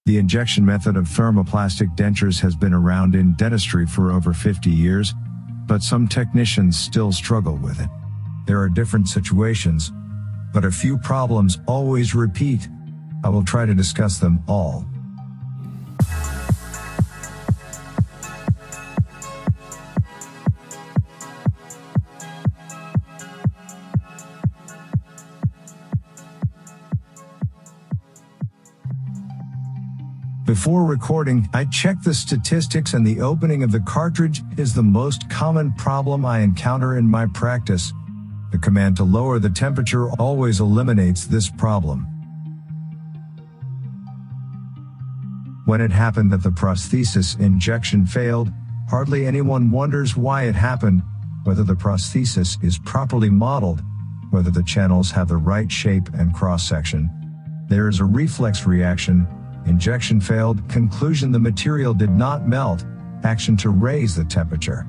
The injection method of thermoplastic dentures has been around in dentistry for over 50 years, but some technicians still struggle with it. There are different situations, but a few problems always repeat. I will try to discuss them all. Before recording, I checked the statistics, and the opening of the cartridge is the most common problem I encounter in my practice. The command to lower the temperature always eliminates this problem. When it happened that the prosthesis injection failed, hardly anyone wonders why it happened, whether the prosthesis is properly modeled, whether the channels have the right shape and cross-section. There is a reflex reaction. Injection failed. Conclusion: the material did not melt. Action to raise the temperature.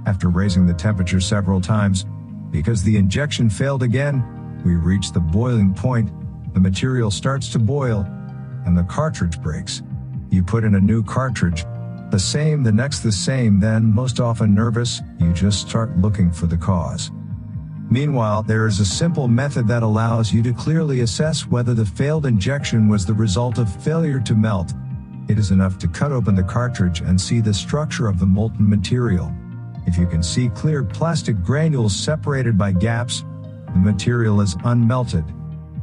After raising the temperature several times, because the injection failed again, we reach the boiling point, the material starts to boil, and the cartridge breaks. You put in a new cartridge, the same, the next the same, then, most often nervous, you just start looking for the cause. Meanwhile, there is a simple method that allows you to clearly assess whether the failed injection was the result of failure to melt. It is enough to cut open the cartridge and see the structure of the molten material. If you can see clear plastic granules separated by gaps, the material is unmelted.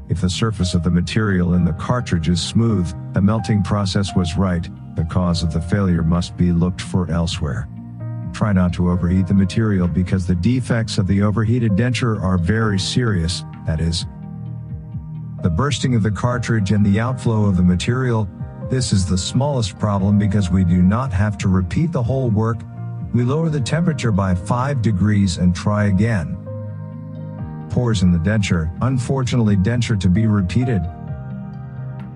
If the surface of the material in the cartridge is smooth, the melting process was right. The cause of the failure must be looked for elsewhere. Try not to overheat the material because the defects of the overheated denture are very serious, that is, the bursting of the cartridge and the outflow of the material. This is the smallest problem because we do not have to repeat the whole work. We lower the temperature by 5 degrees and try again. Pores in the denture, unfortunately denture to be repeated.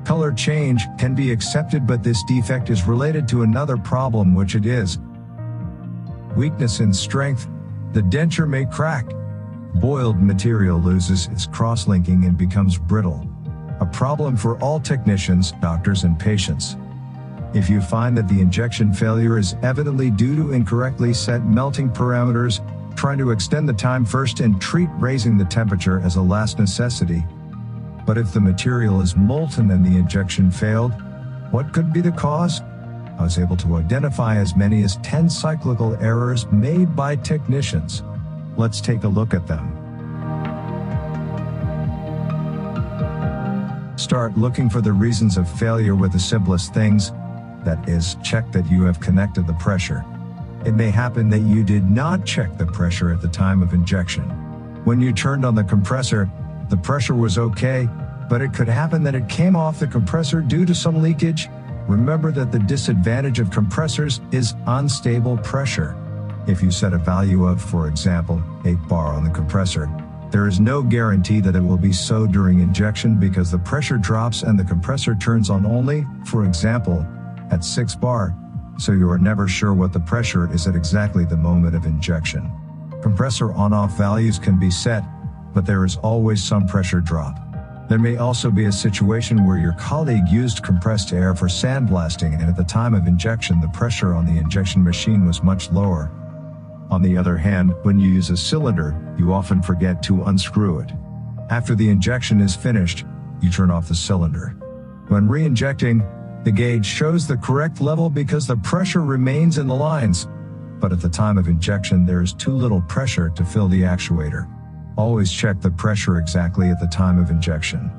Color change can be accepted, but this defect is related to another problem, which it is weakness in strength. The denture may crack. Boiled material loses its cross-linking and becomes brittle. A problem for all technicians, doctors, and patients. If you find that the injection failure is evidently due to incorrectly set melting parameters, try to extend the time first and treat raising the temperature as a last necessity. But if the material is molten and the injection failed, what could be the cause? I was able to identify as many as 10 cyclical errors made by technicians. Let's take a look at them. Start looking for the reasons of failure with the simplest things. That is, check that you have connected the pressure. It may happen that you did not check the pressure at the time of injection. When you turned on the compressor, the pressure was okay, but it could happen that it came off the compressor due to some leakage. Remember that the disadvantage of compressors is unstable pressure. If you set a value of, for example, 8 bar on the compressor, there is no guarantee that it will be so during injection because the pressure drops and the compressor turns on only, for example, at 6 bar, so you are never sure what the pressure is at exactly the moment of injection. Compressor on-off values can be set, but there is always some pressure drop. There may also be a situation where your colleague used compressed air for sandblasting, and at the time of injection the pressure on the injection machine was much lower. On the other hand, when you use a cylinder, you often forget to unscrew it. After the injection is finished, you turn off the cylinder. When re-injecting, the gauge shows the correct level because the pressure remains in the lines. But at the time of injection there is too little pressure to fill the actuator. Always check the pressure exactly at the time of injection.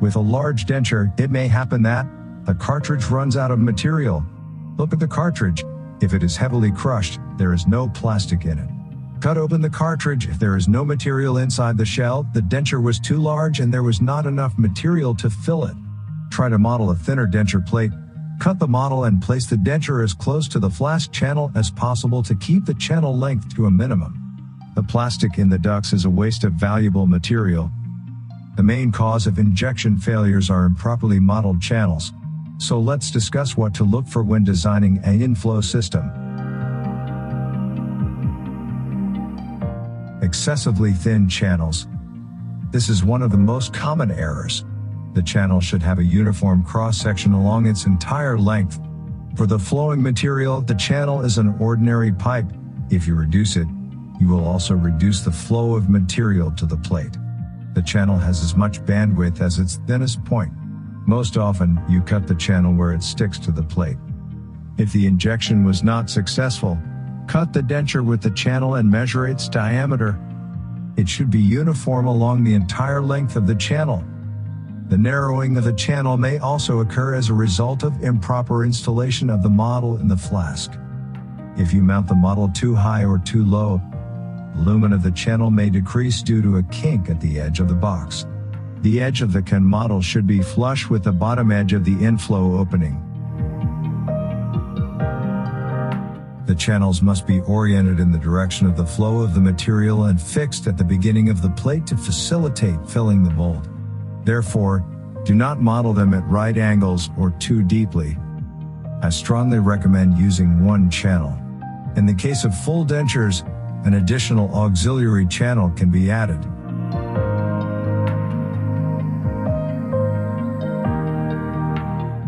With a large denture, it may happen that the cartridge runs out of material. Look at the cartridge. If it is heavily crushed, there is no plastic in it. Cut open the cartridge. If there is no material inside the shell, the denture was too large and there was not enough material to fill it. Try to model a thinner denture plate. Cut the model and place the denture as close to the flask channel as possible to keep the channel length to a minimum. The plastic in the ducts is a waste of valuable material. The main cause of injection failures are improperly modeled channels. So let's discuss what to look for when designing an inflow system. Excessively thin channels. This is one of the most common errors. The channel should have a uniform cross-section along its entire length. For the flowing material, the channel is an ordinary pipe. If you reduce it, you will also reduce the flow of material to the plate. The channel has as much bandwidth as its thinnest point. Most often, you cut the channel where it sticks to the plate. If the injection was not successful, cut the denture with the channel and measure its diameter. It should be uniform along the entire length of the channel. The narrowing of the channel may also occur as a result of improper installation of the model in the flask. If you mount the model too high or too low, the lumen of the channel may decrease due to a kink at the edge of the box. The edge of the can model should be flush with the bottom edge of the inflow opening. The channels must be oriented in the direction of the flow of the material and fixed at the beginning of the plate to facilitate filling the mold. Therefore, do not model them at right angles or too deeply. I strongly recommend using one channel. In the case of full dentures, an additional auxiliary channel can be added.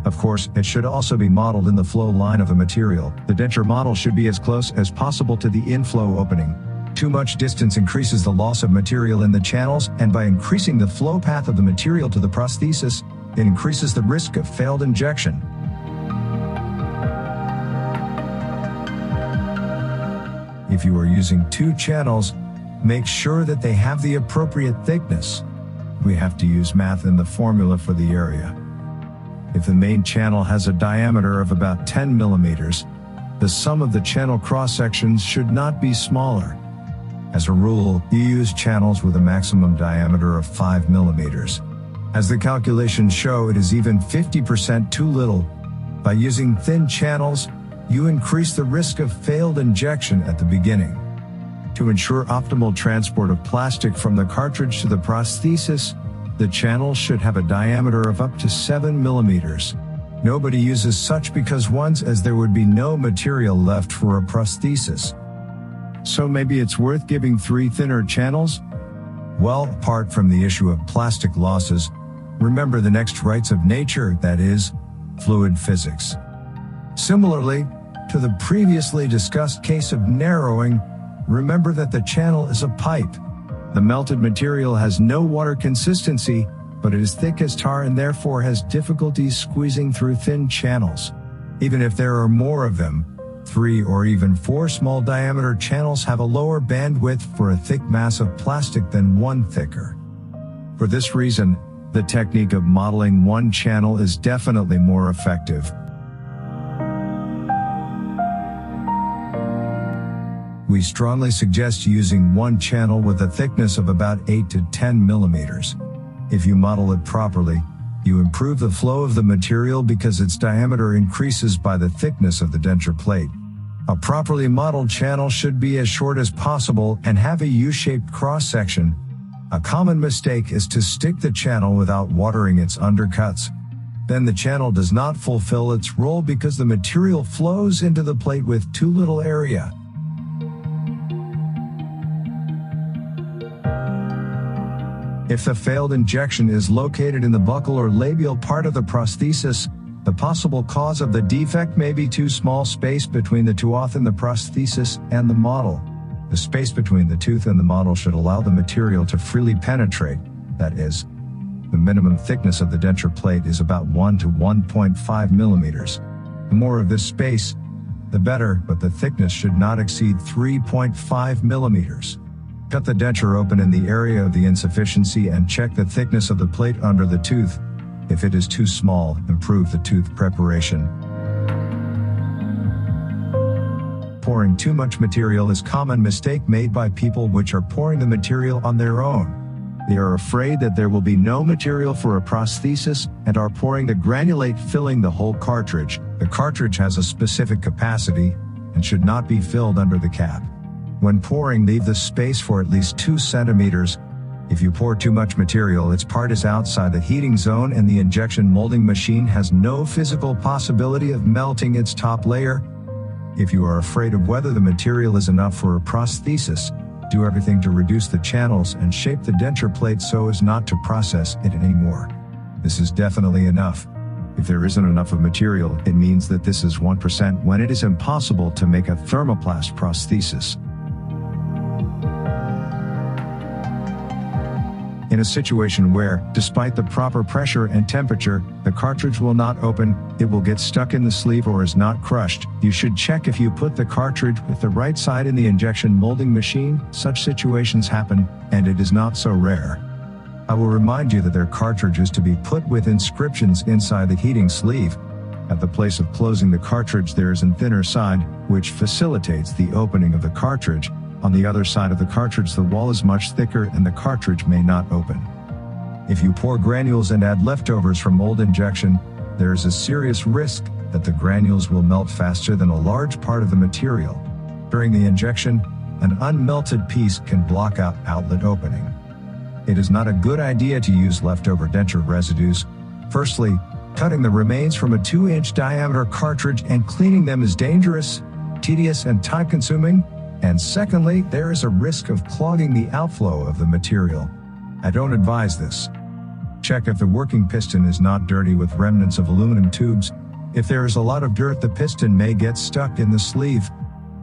Of course, it should also be modeled in the flow line of the material. The denture model should be as close as possible to the inflow opening. Too much distance increases the loss of material in the channels, and by increasing the flow path of the material to the prosthesis, it increases the risk of failed injection. If you are using two channels, make sure that they have the appropriate thickness. We have to use math in the formula for the area. If the main channel has a diameter of about 10 millimeters, the sum of the channel cross-sections should not be smaller. As a rule, you use channels with a maximum diameter of 5 millimeters. As the calculations show, it is even 50% too little. By using thin channels, you increase the risk of failed injection at the beginning. To ensure optimal transport of plastic from the cartridge to the prosthesis, the channel should have a diameter of up to 7 millimeters. Nobody uses such because as there would be no material left for a prosthesis. So maybe it's worth giving 3 thinner channels? Well, apart from the issue of plastic losses, remember the next rights of nature, that is, fluid physics. Similarly, to the previously discussed case of narrowing, remember that the channel is a pipe. The melted material has no water consistency, but it is thick as tar and therefore has difficulties squeezing through thin channels. Even if there are more of them, 3 or even 4 small diameter channels have a lower bandwidth for a thick mass of plastic than one thicker. For this reason, the technique of modeling one channel is definitely more effective. We strongly suggest using one channel with a thickness of about 8 to 10 millimeters. If you model it properly, you improve the flow of the material because its diameter increases by the thickness of the denture plate. A properly modeled channel should be as short as possible and have a U-shaped cross-section. A common mistake is to stick the channel without watering its undercuts. Then the channel does not fulfill its role because the material flows into the plate with too little area. If the failed injection is located in the buccal or labial part of the prosthesis, the possible cause of the defect may be too small space between the tooth in the prosthesis and the model. The space between the tooth and the model should allow the material to freely penetrate, that is, the minimum thickness of the denture plate is about 1 to 1.5 millimeters. The more of this space, the better, but the thickness should not exceed 3.5 millimeters. Cut the denture open in the area of the insufficiency and check the thickness of the plate under the tooth. If it is too small, improve the tooth preparation. Pouring too much material is a common mistake made by people which are pouring the material on their own. They are afraid that there will be no material for a prosthesis and are pouring the granulate, filling the whole cartridge. The cartridge has a specific capacity and should not be filled under the cap. When pouring, leave the space for at least 2 centimeters. If you pour too much material, its part is outside the heating zone and the injection molding machine has no physical possibility of melting its top layer. If you are afraid of whether the material is enough for a prosthesis, do everything to reduce the channels and shape the denture plate so as not to process it anymore. This is definitely enough. If there isn't enough of material, it means that this is 1% when it is impossible to make a thermoplast prosthesis. In a situation where, despite the proper pressure and temperature, the cartridge will not open, it will get stuck in the sleeve or is not crushed, you should check if you put the cartridge with the right side in the injection molding machine. Such situations happen, and it is not so rare. I will remind you that their cartridge is to be put with inscriptions inside the heating sleeve. At the place of closing the cartridge there is a thinner side, which facilitates the opening of the cartridge. On the other side of the cartridge the wall is much thicker and the cartridge may not open. If you pour granules and add leftovers from mold injection, there is a serious risk that the granules will melt faster than a large part of the material. During the injection, an unmelted piece can block out outlet opening. It is not a good idea to use leftover denture residues. Firstly, cutting the remains from a 2-inch diameter cartridge and cleaning them is dangerous, tedious and time-consuming. And secondly, there is a risk of clogging the outflow of the material. I don't advise this. Check if the working piston is not dirty with remnants of aluminum tubes. If there is a lot of dirt, the piston may get stuck in the sleeve.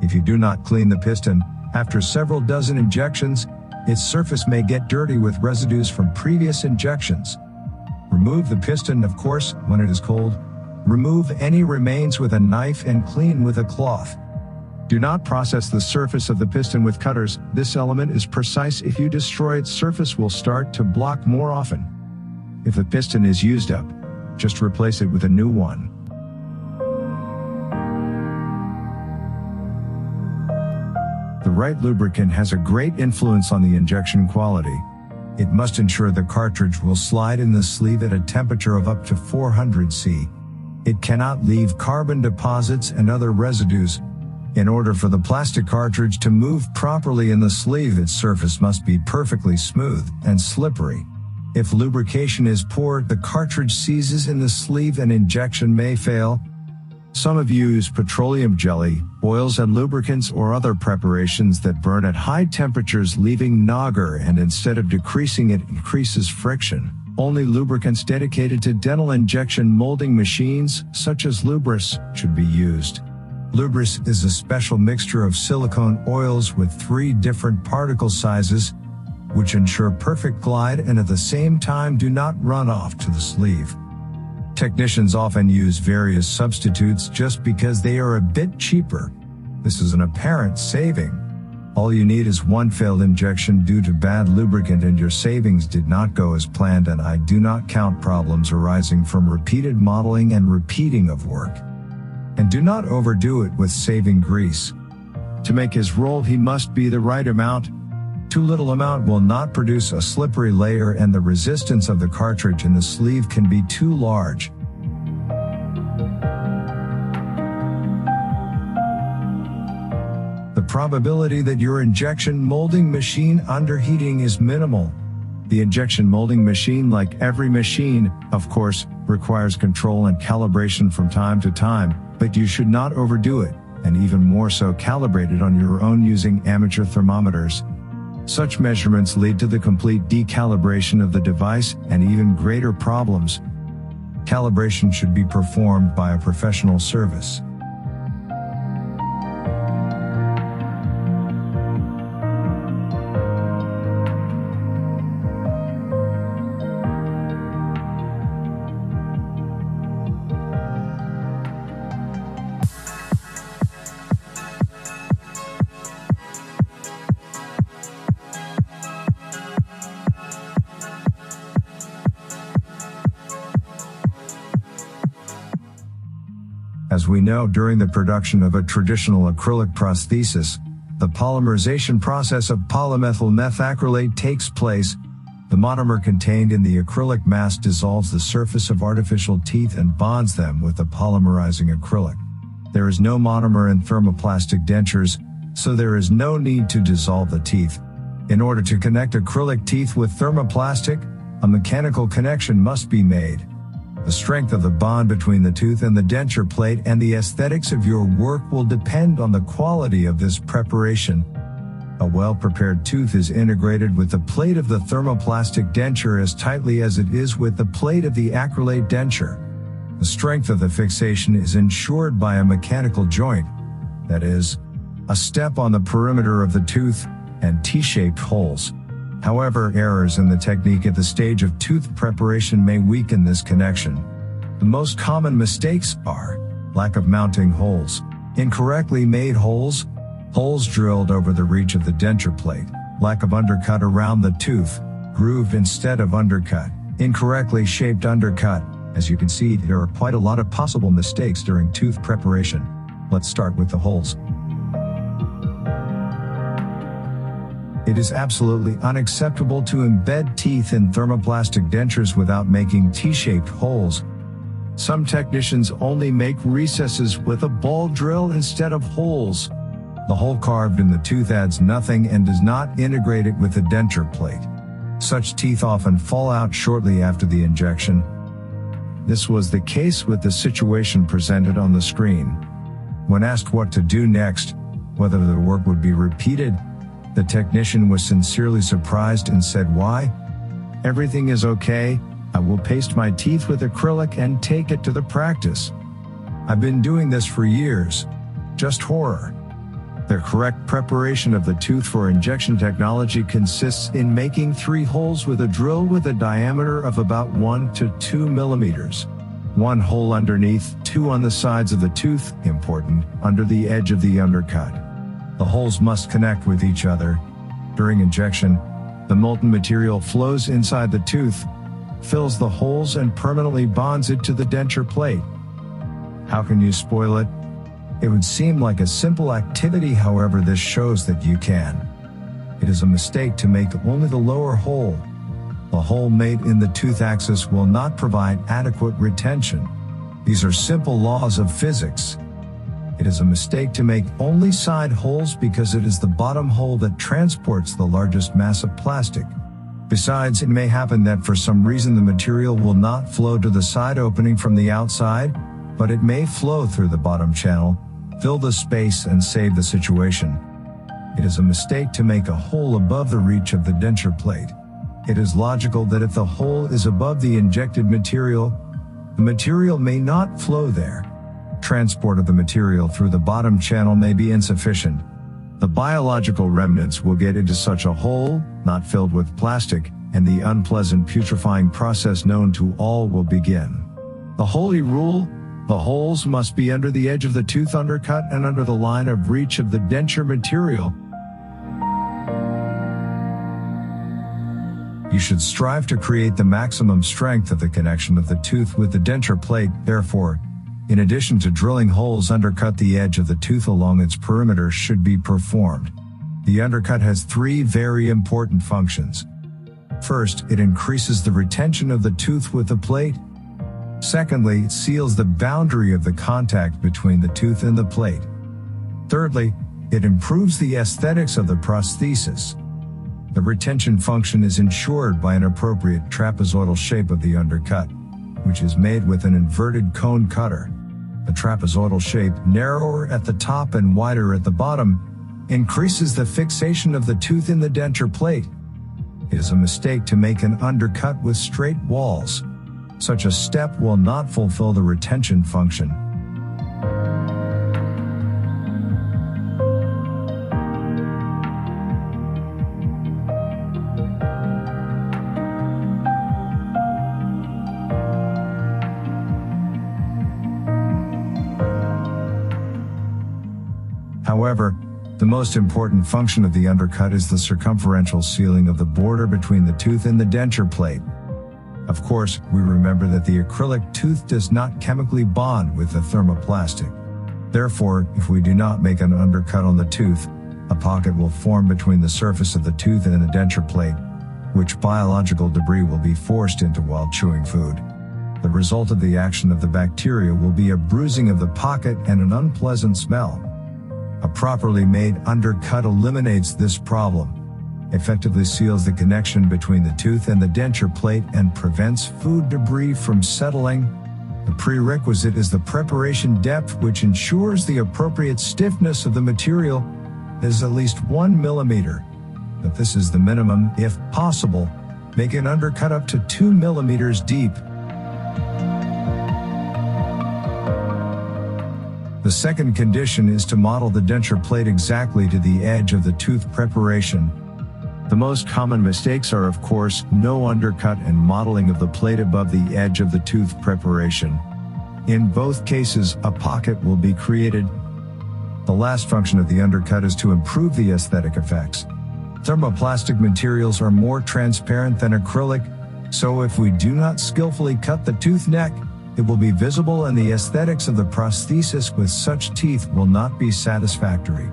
If you do not clean the piston, after several dozen injections, its surface may get dirty with residues from previous injections. Remove the piston, of course, when it is cold. Remove any remains with a knife and clean with a cloth. Do not process the surface of the piston with cutters. This element is precise. If you destroy its surface will start to block more often. If the piston is used up, just replace it with a new one. The right lubricant has a great influence on the injection quality. It must ensure the cartridge will slide in the sleeve at a temperature of up to 400 C. It cannot leave carbon deposits and other residues. In order for the plastic cartridge to move properly in the sleeve, its surface must be perfectly smooth and slippery. If lubrication is poor, the cartridge seizes in the sleeve and injection may fail. Some have used petroleum jelly, oils and lubricants or other preparations that burn at high temperatures, leaving nogger, and instead of decreasing it increases friction. Only lubricants dedicated to dental injection molding machines, such as Lubris, should be used. Lubris is a special mixture of silicone oils with 3 different particle sizes, which ensure perfect glide and at the same time do not run off to the sleeve. Technicians often use various substitutes just because they are a bit cheaper. This is an apparent saving. All you need is one failed injection due to bad lubricant and your savings did not go as planned, and I do not count problems arising from repeated modeling and repeating of work. And do not overdo it with saving grease. To make his roll he must be the right amount. Too little amount will not produce a slippery layer, and the resistance of the cartridge in the sleeve can be too large. The probability that your injection molding machine underheating is minimal. The injection molding machine, like every machine, of course, requires control and calibration from time to time, but you should not overdo it, and even more so calibrate it on your own using amateur thermometers. Such measurements lead to the complete decalibration of the device and even greater problems. Calibration should be performed by a professional service. As we know, during the production of a traditional acrylic prosthesis, the polymerization process of polymethyl methacrylate takes place. The monomer contained in the acrylic mass dissolves the surface of artificial teeth and bonds them with the polymerizing acrylic. There is no monomer in thermoplastic dentures, so there is no need to dissolve the teeth. In order to connect acrylic teeth with thermoplastic, a mechanical connection must be made. The strength of the bond between the tooth and the denture plate and the aesthetics of your work will depend on the quality of this preparation. A well-prepared tooth is integrated with the plate of the thermoplastic denture as tightly as it is with the plate of the acrylate denture. The strength of the fixation is ensured by a mechanical joint, that is, a step on the perimeter of the tooth, and T-shaped holes. However, errors in the technique at the stage of tooth preparation may weaken this connection. The most common mistakes are lack of mounting holes, incorrectly made holes, holes drilled over the reach of the denture plate, lack of undercut around the tooth, grooved instead of undercut, incorrectly shaped undercut. As you can see, there are quite a lot of possible mistakes during tooth preparation. Let's start with the holes. It is absolutely unacceptable to embed teeth in thermoplastic dentures without making T-shaped holes. Some technicians only make recesses with a ball drill instead of holes. The hole carved in the tooth adds nothing and does not integrate it with the denture plate. Such teeth often fall out shortly after the injection. This was the case with the situation presented on the screen. When asked what to do next, whether the work would be repeated, the technician was sincerely surprised and said, "Why? Everything is okay. I will paste my teeth with acrylic and take it to the practice. I've been doing this for years. Just horror." The correct preparation of the tooth for injection technology consists in making 3 holes with a drill with a diameter of about 1 to 2 millimeters. 1 hole underneath, 2 on the sides of the tooth, important, under the edge of the undercut. The holes must connect with each other. During injection, the molten material flows inside the tooth, fills the holes and permanently bonds it to the denture plate. How can you spoil it? It would seem like a simple activity, however this shows that you can. It is a mistake to make only the lower hole. The hole made in the tooth axis will not provide adequate retention. These are simple laws of physics. It is a mistake to make only side holes because it is the bottom hole that transports the largest mass of plastic. Besides, it may happen that for some reason the material will not flow to the side opening from the outside, but it may flow through the bottom channel, fill the space and save the situation. It is a mistake to make a hole above the reach of the denture plate. It is logical that if the hole is above the injected material, the material may not flow there. Transport of the material through the bottom channel may be insufficient. The biological remnants will get into such a hole, not filled with plastic, and the unpleasant putrefying process known to all will begin. The holy rule: the holes must be under the edge of the tooth undercut and under the line of reach of the denture material. You should strive to create the maximum strength of the connection of the tooth with the denture plate. Therefore, in addition to drilling holes, undercut the edge of the tooth along its perimeter should be performed. The undercut has 3 very important functions. First, it increases the retention of the tooth with the plate. Secondly, it seals the boundary of the contact between the tooth and the plate. Thirdly, it improves the aesthetics of the prosthesis. The retention function is ensured by an appropriate trapezoidal shape of the undercut, which is made with an inverted cone cutter. The trapezoidal shape, narrower at the top and wider at the bottom, increases the fixation of the tooth in the denture plate. It is a mistake to make an undercut with straight walls. Such a step will not fulfill the retention function. However, the most important function of the undercut is the circumferential sealing of the border between the tooth and the denture plate. Of course, we remember that the acrylic tooth does not chemically bond with the thermoplastic. Therefore, if we do not make an undercut on the tooth, a pocket will form between the surface of the tooth and the denture plate, which biological debris will be forced into while chewing food. The result of the action of the bacteria will be a bruising of the pocket and an unpleasant smell. A properly made undercut eliminates this problem, effectively seals the connection between the tooth and the denture plate, and prevents food debris from settling. The prerequisite is the preparation depth, which ensures the appropriate stiffness of the material. is at least 1 millimeter, but this is the minimum. If possible, make an undercut up to 2 millimeters deep. The second condition is to model the denture plate exactly to the edge of the tooth preparation. The most common mistakes are, of course, no undercut and modeling of the plate above the edge of the tooth preparation. In both cases, a pocket will be created. The last function of the undercut is to improve the aesthetic effects. Thermoplastic materials are more transparent than acrylic, so if we do not skillfully cut the tooth neck, it will be visible and the aesthetics of the prosthesis with such teeth will not be satisfactory.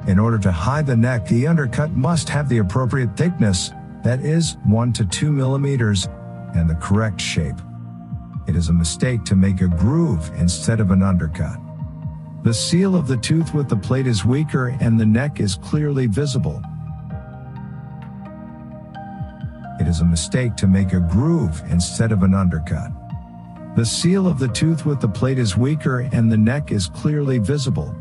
In order to hide the neck, the undercut must have the appropriate thickness, that is, 1 to 2 millimeters, and the correct shape. It is a mistake to make a groove instead of an undercut. The seal of the tooth with the plate is weaker and the neck is clearly visible. It is a mistake to make a groove instead of an undercut. The seal of the tooth with the plate is weaker and the neck is clearly visible.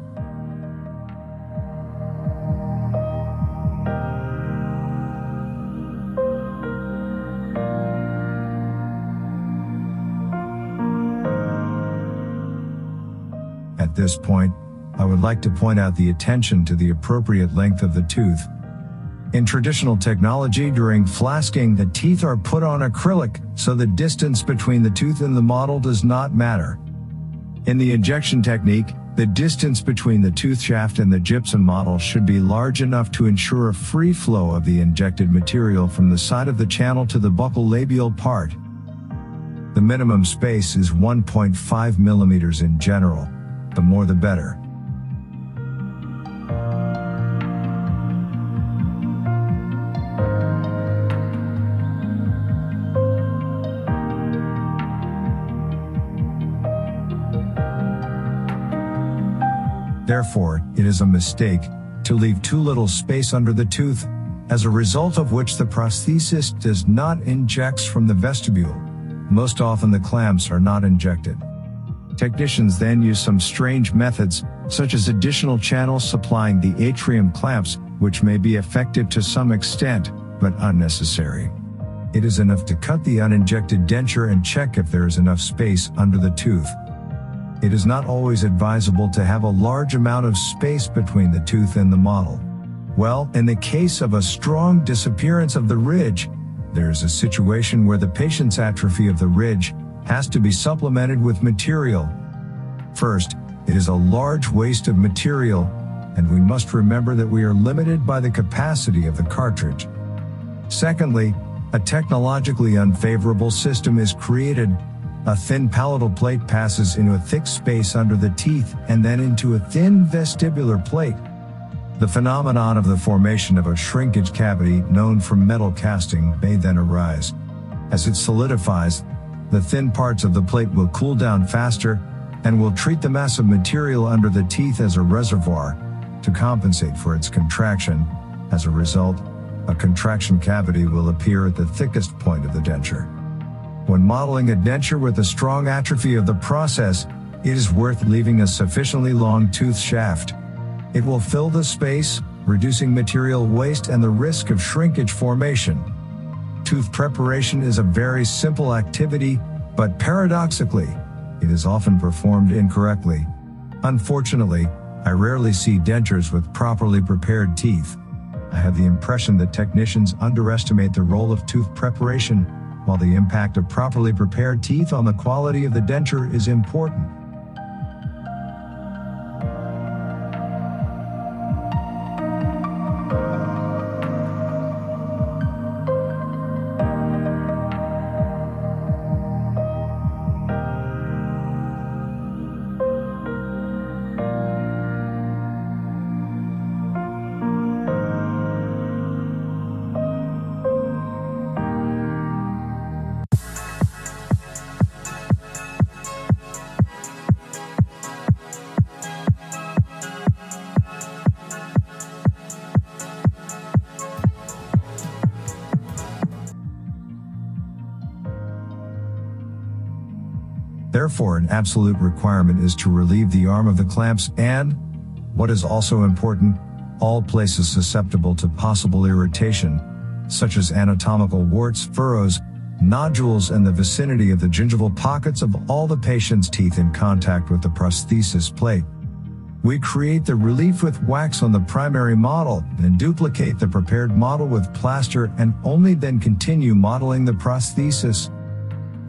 At this point, I would like to point out the attention to the appropriate length of the tooth. In traditional technology, during flasking, the teeth are put on acrylic, so the distance between the tooth and the model does not matter. In the injection technique, the distance between the tooth shaft and the gypsum model should be large enough to ensure a free flow of the injected material from the side of the channel to the buccal labial part. The minimum space is 1.5 millimeters in general. The more the better. Therefore, it is a mistake to leave too little space under the tooth, as a result of which the prosthesis does not inject from the vestibule. Most often the clamps are not injected. Technicians then use some strange methods, such as additional channels supplying the atrium clamps, which may be effective to some extent, but unnecessary. It is enough to cut the uninjected denture and check if there is enough space under the tooth. It is not always advisable to have a large amount of space between the tooth and the model. Well, in the case of a strong disappearance of the ridge, there is a situation where the patient's atrophy of the ridge has to be supplemented with material. First, it is a large waste of material, and we must remember that we are limited by the capacity of the cartridge. Secondly, a technologically unfavorable system is created. A thin palatal plate passes into a thick space under the teeth and then into a thin vestibular plate. The phenomenon of the formation of a shrinkage cavity known from metal casting may then arise. As it solidifies, the thin parts of the plate will cool down faster and will treat the mass of material under the teeth as a reservoir to compensate for its contraction. As a result, a contraction cavity will appear at the thickest point of the denture. When modeling a denture with a strong atrophy of the process, it is worth leaving a sufficiently long tooth shaft. It will fill the space, reducing material waste and the risk of shrinkage formation. Tooth preparation is a very simple activity, but paradoxically, it is often performed incorrectly. Unfortunately, I rarely see dentures with properly prepared teeth. I have the impression that technicians underestimate the role of tooth preparation, while the impact of properly prepared teeth on the quality of the denture is important. Therefore, an absolute requirement is to relieve the arm of the clamps and, what is also important, all places susceptible to possible irritation, such as anatomical warts, furrows, nodules, and the vicinity of the gingival pockets of all the patient's teeth in contact with the prosthesis plate. We create the relief with wax on the primary model, then duplicate the prepared model with plaster, and only then continue modeling the prosthesis.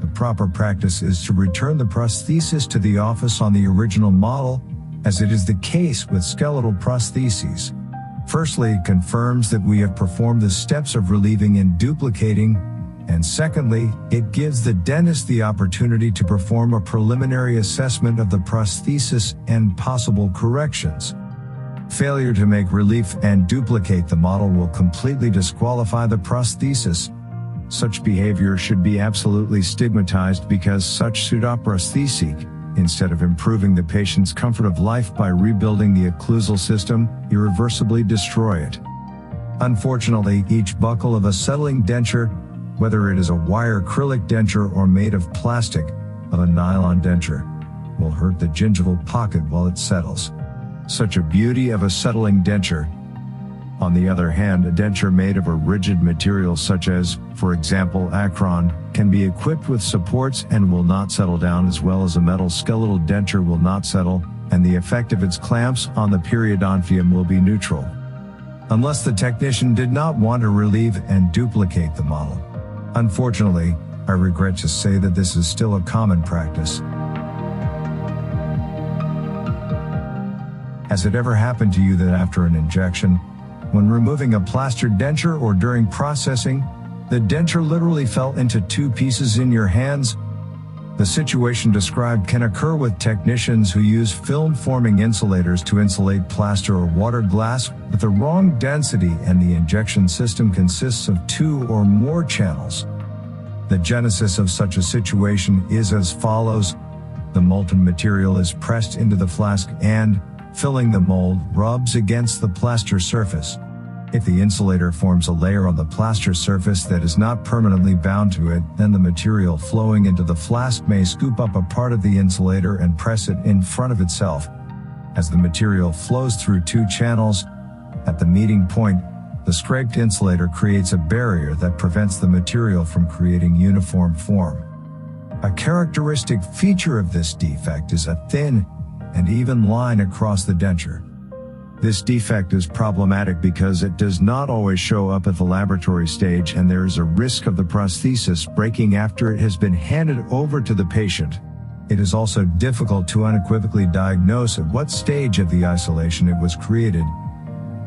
The proper practice is to return the prosthesis to the office on the original model, as it is the case with skeletal prostheses. Firstly, it confirms that we have performed the steps of relieving and duplicating, and secondly, it gives the dentist the opportunity to perform a preliminary assessment of the prosthesis and possible corrections. Failure to make relief and duplicate the model will completely disqualify the prosthesis. Such behavior should be absolutely stigmatized because such pseudoprosthetic, instead of improving the patient's comfort of life by rebuilding the occlusal system, irreversibly destroy it. Unfortunately, each buckle of a settling denture, whether it is a wire acrylic denture or made of plastic, of a nylon denture, will hurt the gingival pocket while it settles. Such a beauty of a settling denture. On the other hand, a denture made of a rigid material such as, for example, acron, can be equipped with supports and will not settle down, as well as a metal skeletal denture will not settle, and the effect of its clamps on the periodontium will be neutral. Unless the technician did not want to relieve and duplicate the model. Unfortunately, I regret to say that this is still a common practice. Has it ever happened to you that after an injection, when removing a plastered denture or during processing, the denture literally fell into two pieces in your hands? The situation described can occur with technicians who use film-forming insulators to insulate plaster or water glass with the wrong density, and the injection system consists of two or more channels. The genesis of such a situation is as follows. The molten material is pressed into the flask and, filling the mold, rubs against the plaster surface. If the insulator forms a layer on the plaster surface that is not permanently bound to it, then the material flowing into the flask may scoop up a part of the insulator and press it in front of itself. As the material flows through two channels, at the meeting point, the scraped insulator creates a barrier that prevents the material from creating uniform form. A characteristic feature of this defect is a thin and even line across the denture. This defect is problematic because it does not always show up at the laboratory stage, and there is a risk of the prosthesis breaking after it has been handed over to the patient. It is also difficult to unequivocally diagnose at what stage of the isolation it was created,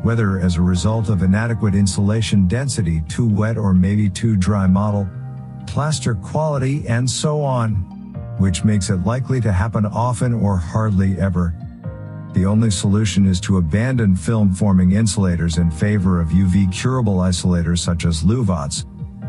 whether as a result of inadequate insulation density, too wet or maybe too dry model, plaster quality, and so on, which makes it likely to happen often or hardly ever. The only solution is to abandon film-forming insulators in favor of UV curable isolators such as Luvots,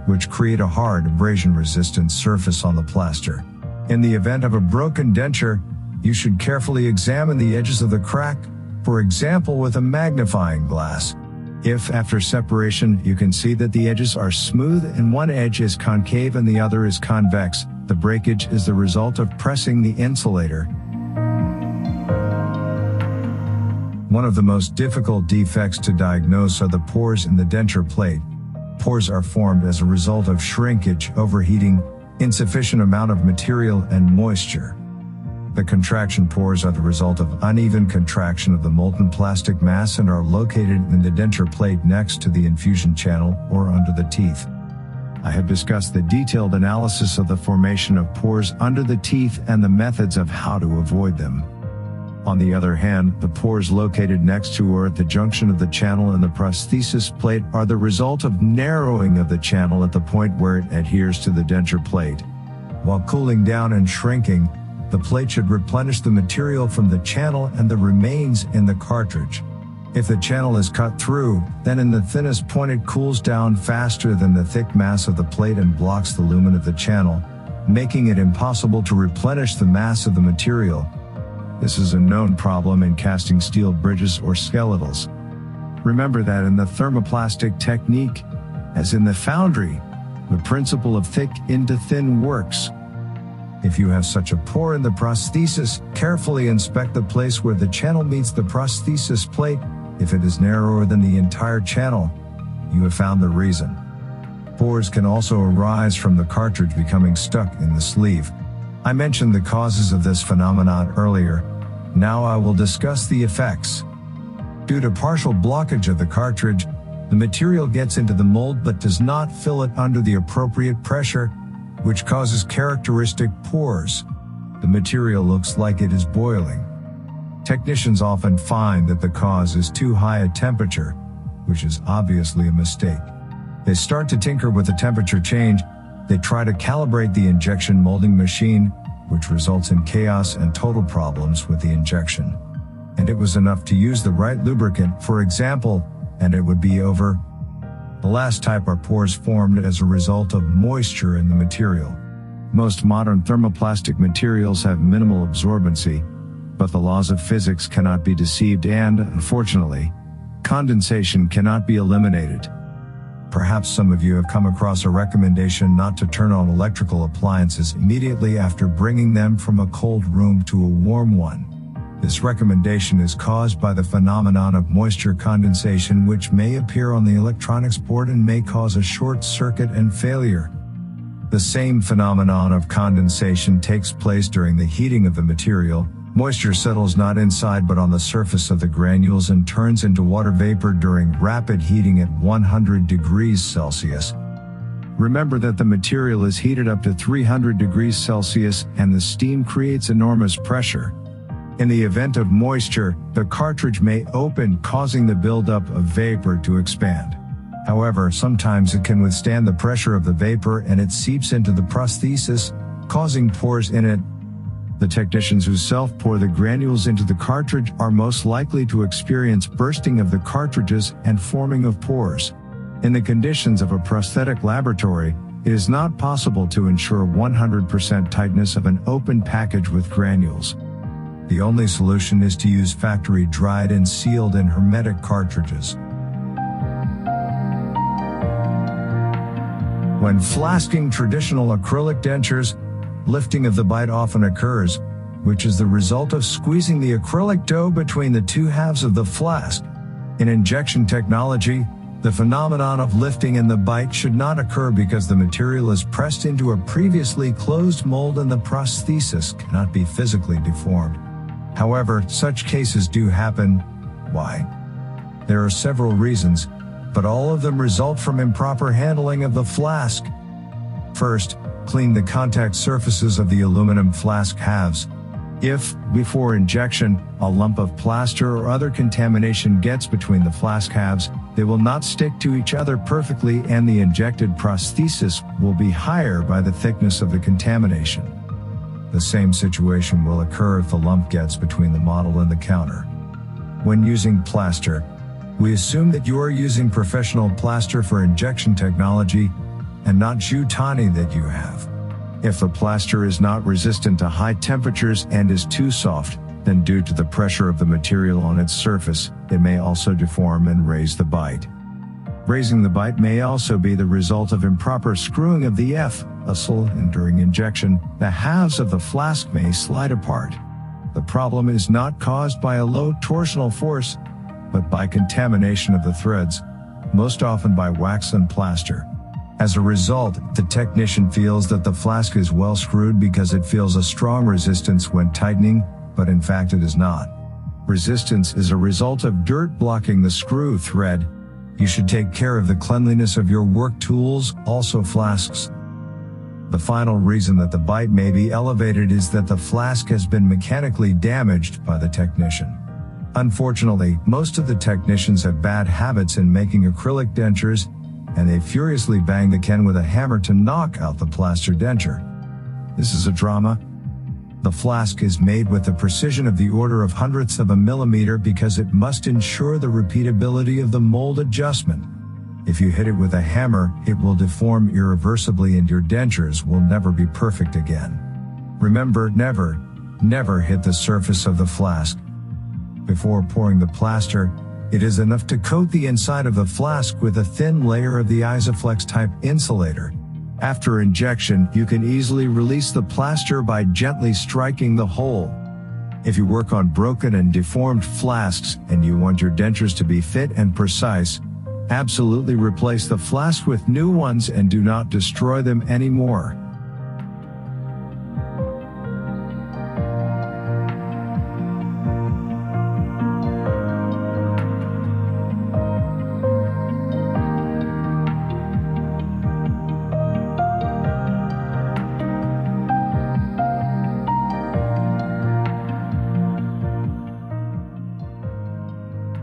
which create a hard abrasion-resistant surface on the plaster. In the event of a broken denture, you should carefully examine the edges of the crack, for example with a magnifying glass. If, after separation, you can see that the edges are smooth and one edge is concave and the other is convex, the breakage is the result of pressing the insulator. One of the most difficult defects to diagnose are the pores in the denture plate. Pores are formed as a result of shrinkage, overheating, insufficient amount of material, and moisture. The contraction pores are the result of uneven contraction of the molten plastic mass and are located in the denture plate next to the infusion channel or under the teeth. I have discussed the detailed analysis of the formation of pores under the teeth and the methods of how to avoid them. On the other hand, the pores located next to or at the junction of the channel and the prosthesis plate are the result of narrowing of the channel at the point where it adheres to the denture plate. While cooling down and shrinking, the plate should replenish the material from the channel and the remains in the cartridge. If the channel is cut through, then in the thinnest point it cools down faster than the thick mass of the plate and blocks the lumen of the channel, making it impossible to replenish the mass of the material. This is a known problem in casting steel bridges or skeletals. Remember that in the thermoplastic technique, as in the foundry, the principle of thick into thin works. If you have such a pore in the prosthesis, carefully inspect the place where the channel meets the prosthesis plate, If it is narrower than the entire channel, you have found the reason. Pores can also arise from the cartridge becoming stuck in the sleeve. I mentioned the causes of this phenomenon earlier. Now I will discuss the effects. Due to partial blockage of the cartridge, the material gets into the mold but does not fill it under the appropriate pressure, which causes characteristic pores. The material looks like it is boiling. Technicians often find that the cause is too high a temperature, which is obviously a mistake. They start to tinker with the temperature change. They try to calibrate the injection molding machine, which results in chaos and total problems with the injection. And it was enough to use the right lubricant, for example, and it would be over. The last type are pores formed as a result of moisture in the material. Most modern thermoplastic materials have minimal absorbency, but the laws of physics cannot be deceived and, unfortunately, condensation cannot be eliminated. Perhaps some of you have come across a recommendation not to turn on electrical appliances immediately after bringing them from a cold room to a warm one. This recommendation is caused by the phenomenon of moisture condensation, which may appear on the electronics board and may cause a short circuit and failure. The same phenomenon of condensation takes place during the heating of the material. Moisture settles not inside but on the surface of the granules and turns into water vapor during rapid heating at 100 degrees Celsius. Remember that the material is heated up to 300 degrees Celsius and the steam creates enormous pressure. In the event of moisture, the cartridge may open, causing the buildup of vapor to expand. However, sometimes it can withstand the pressure of the vapor and it seeps into the prosthesis, causing pores in it. The technicians who self-pour the granules into the cartridge are most likely to experience bursting of the cartridges and forming of pores. In the conditions of a prosthetic laboratory, it is not possible to ensure 100% tightness of an open package with granules. The only solution is to use factory-dried and sealed and hermetic cartridges. When flasking traditional acrylic dentures, lifting of the bite often occurs, which is the result of squeezing the acrylic dough between the two halves of the flask. In injection technology, the phenomenon of lifting in the bite should not occur because the material is pressed into a previously closed mold and the prosthesis cannot be physically deformed. However, such cases do happen. Why? There are several reasons, but all of them result from improper handling of the flask. First, clean the contact surfaces of the aluminum flask halves. If, before injection, a lump of plaster or other contamination gets between the flask halves, they will not stick to each other perfectly and the injected prosthesis will be higher by the thickness of the contamination. The same situation will occur if the lump gets between the model and the counter. When using plaster, we assume that you are using professional plaster for injection technology and not Jutani that you have. If the plaster is not resistant to high temperatures and is too soft, then due to the pressure of the material on its surface, it may also deform and raise the bite. Raising the bite may also be the result of improper screwing of the vessel, and during injection, the halves of the flask may slide apart. The problem is not caused by a low torsional force, but by contamination of the threads, most often by wax and plaster. As a result, the technician feels that the flask is well screwed because it feels a strong resistance when tightening, but in fact it is not. Resistance is a result of dirt blocking the screw thread. You should take care of the cleanliness of your work tools, also flasks. The final reason that the bite may be elevated is that the flask has been mechanically damaged by the technician. Unfortunately, most of the technicians have bad habits in making acrylic dentures, and they furiously bang the can with a hammer to knock out the plaster denture. This is a drama. The flask is made with the precision of the order of hundredths of a millimeter because it must ensure the repeatability of the mold adjustment. If you hit it with a hammer, it will deform irreversibly and your dentures will never be perfect again. Remember, never hit the surface of the flask. Before pouring the plaster, it is enough to coat the inside of the flask with a thin layer of the Isoflex type insulator. After injection, you can easily release the plaster by gently striking the hole. If you work on broken and deformed flasks and you want your dentures to be fit and precise, absolutely replace the flasks with new ones and do not destroy them anymore.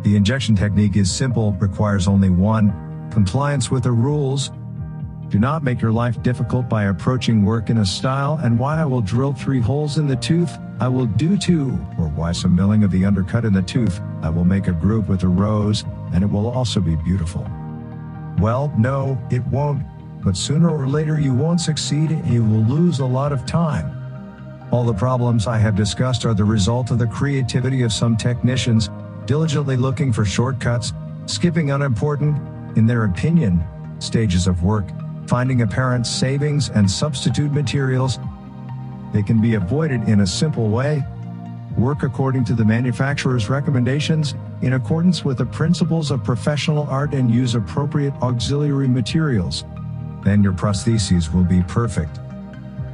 The injection technique is simple, requires only one: compliance with the rules. Do not make your life difficult by approaching work in a style and why I will drill 3 holes in the tooth, I will do 2, or why some milling of the undercut in the tooth, I will make a groove with a rose, and it will also be beautiful. Well, no, it won't, but sooner or later you won't succeed and you will lose a lot of time. All the problems I have discussed are the result of the creativity of some technicians, diligently looking for shortcuts, skipping unimportant, in their opinion, stages of work, finding apparent savings and substitute materials. They can be avoided in a simple way. Work according to the manufacturer's recommendations, in accordance with the principles of professional art, and use appropriate auxiliary materials. Then your prostheses will be perfect.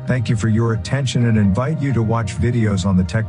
Thank you for your attention and invite you to watch videos on the tech